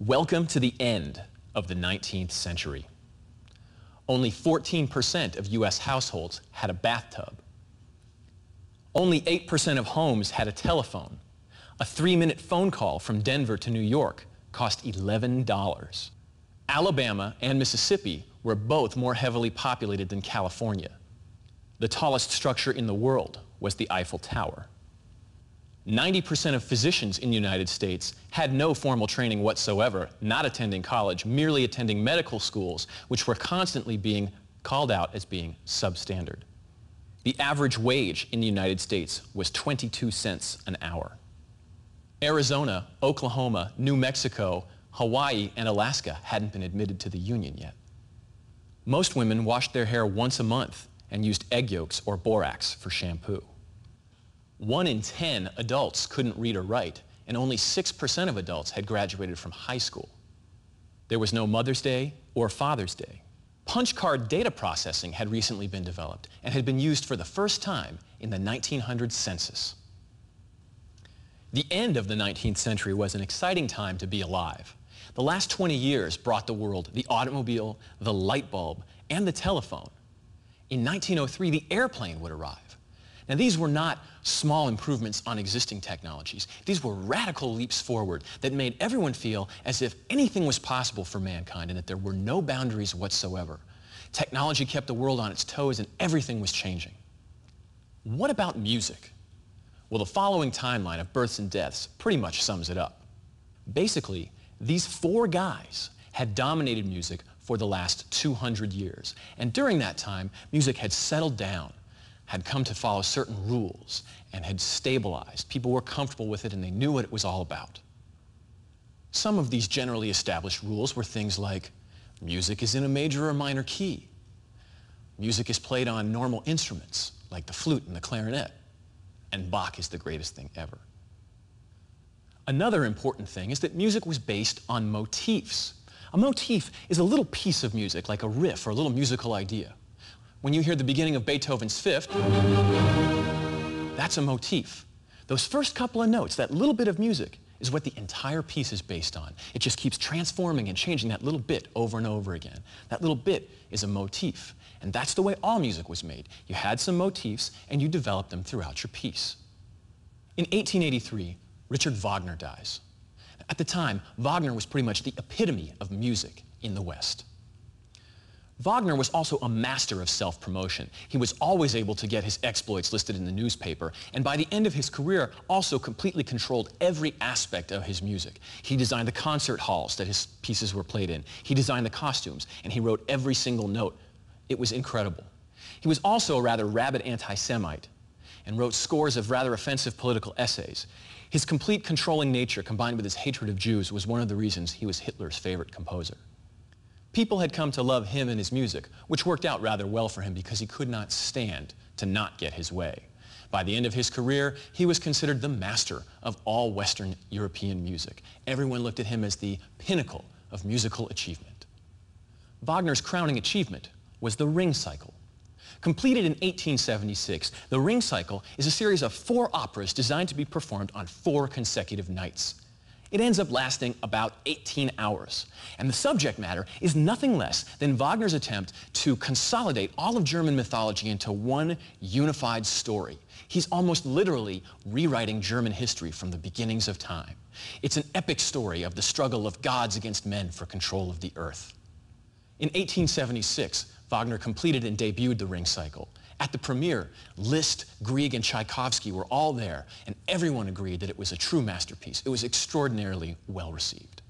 Welcome to the end of the 19th century. Only 14% of U.S. households had a bathtub. Only 8% of homes had a telephone. A 3-minute phone call from Denver to New York cost $11. Alabama and Mississippi were both more heavily populated than California. The tallest structure in the world was the Eiffel Tower. 90% of physicians in the United States had no formal training whatsoever, not attending college, merely attending medical schools, which were constantly being called out as being substandard. The average wage in the United States was 22 cents an hour. Arizona, Oklahoma, New Mexico, Hawaii, and Alaska hadn't been admitted to the Union yet. Most women washed their hair once a month and used egg yolks or borax for shampoo. 1 in 10 adults couldn't read or write, and only 6% of adults had graduated from high school. There was no Mother's Day or Father's Day. Punch card data processing had recently been developed and had been used for the first time in the 1900 census. The end of the 19th century was an exciting time to be alive. The last 20 years brought the world the automobile, the light bulb, and the telephone. In 1903, the airplane would arrive. Now, these were not small improvements on existing technologies. These were radical leaps forward that made everyone feel as if anything was possible for mankind and that there were no boundaries whatsoever. Technology kept the world on its toes and everything was changing. What about music? Well, the following timeline of births and deaths pretty much sums it up. Basically, these 4 guys had dominated music for the last 200 years. And during that time, music had settled down, had come to follow certain rules, and had stabilized. People were comfortable with it and they knew what it was all about. Some of these generally established rules were things like music is in a major or minor key. Music is played on normal instruments like the flute and the clarinet. And Bach is the greatest thing ever. Another important thing is that music was based on motifs. A motif is a little piece of music, like a riff or a little musical idea. When you hear the beginning of Beethoven's Fifth, that's a motif. Those first couple of notes, that little bit of music, is what the entire piece is based on. It just keeps transforming and changing that little bit over and over again. That little bit is a motif. And that's the way all music was made. You had some motifs and you developed them throughout your piece. In 1883, Richard Wagner dies. At the time, Wagner was pretty much the epitome of music in the West. Wagner was also a master of self-promotion. He was always able to get his exploits listed in the newspaper, and by the end of his career, also completely controlled every aspect of his music. He designed the concert halls that his pieces were played in. He designed the costumes, and he wrote every single note. It was incredible. He was also a rather rabid anti-Semite, and wrote scores of rather offensive political essays. His complete controlling nature, combined with his hatred of Jews, was one of the reasons he was Hitler's favorite composer. People had come to love him and his music, which worked out rather well for him because he could not stand to not get his way. By the end of his career, he was considered the master of all Western European music. Everyone looked at him as the pinnacle of musical achievement. Wagner's crowning achievement was the Ring Cycle. Completed in 1876, the Ring Cycle is a series of 4 operas designed to be performed on 4 consecutive nights. It ends up lasting about 18 hours. And the subject matter is nothing less than Wagner's attempt to consolidate all of German mythology into one unified story. He's almost literally rewriting German history from the beginnings of time. It's an epic story of the struggle of gods against men for control of the earth. In 1876, Wagner completed and debuted the Ring Cycle. At the premiere, Liszt, Grieg, and Tchaikovsky were all there, and everyone agreed that it was a true masterpiece. It was extraordinarily well received.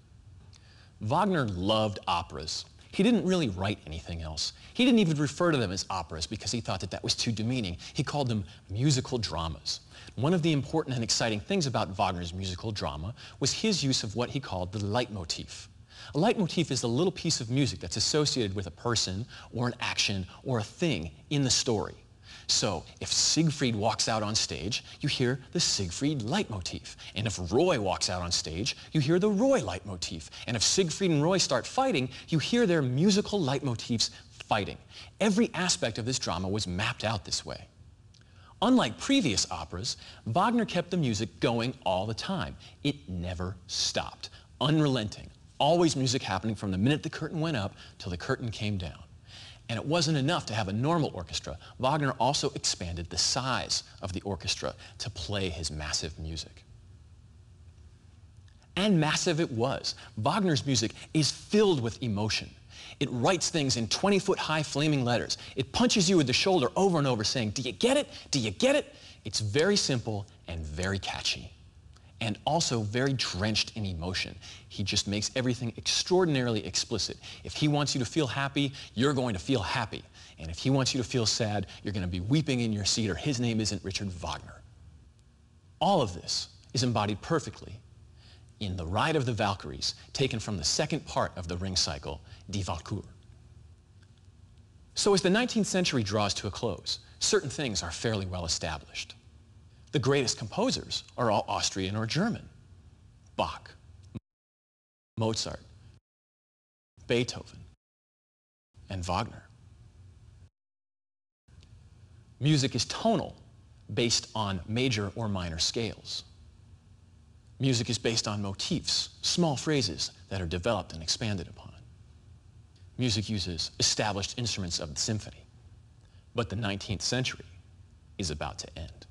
Wagner loved operas. He didn't really write anything else. He didn't even refer to them as operas because he thought that that was too demeaning. He called them musical dramas. One of the important and exciting things about Wagner's musical drama was his use of what he called the leitmotif. A leitmotif is a little piece of music that's associated with a person or an action or a thing in the story. So if Siegfried walks out on stage, you hear the Siegfried leitmotif. And if Roy walks out on stage, you hear the Roy leitmotif. And if Siegfried and Roy start fighting, you hear their musical leitmotifs fighting. Every aspect of this drama was mapped out this way. Unlike previous operas, Wagner kept the music going all the time. It never stopped. Unrelenting, always music happening from the minute the curtain went up till the curtain came down. And it wasn't enough to have a normal orchestra. Wagner also expanded the size of the orchestra to play his massive music. And massive it was. Wagner's music is filled with emotion. It writes things in 20-foot-high flaming letters. It punches you with the shoulder over and over saying, "Do you get it? Do you get it?" It's very simple and very catchy, and also very drenched in emotion. He just makes everything extraordinarily explicit. If he wants you to feel happy, you're going to feel happy. And if he wants you to feel sad, you're going to be weeping in your seat, or his name isn't Richard Wagner. All of this is embodied perfectly in The Ride of the Valkyries, taken from the second part of the Ring cycle, Die Walküre. So as the 19th century draws to a close, certain things are fairly well established. The greatest composers are all Austrian or German: Bach, Mozart, Beethoven, and Wagner. Music is tonal, based on major or minor scales. Music is based on motifs, small phrases that are developed and expanded upon. Music uses established instruments of the symphony. But the 19th century is about to end.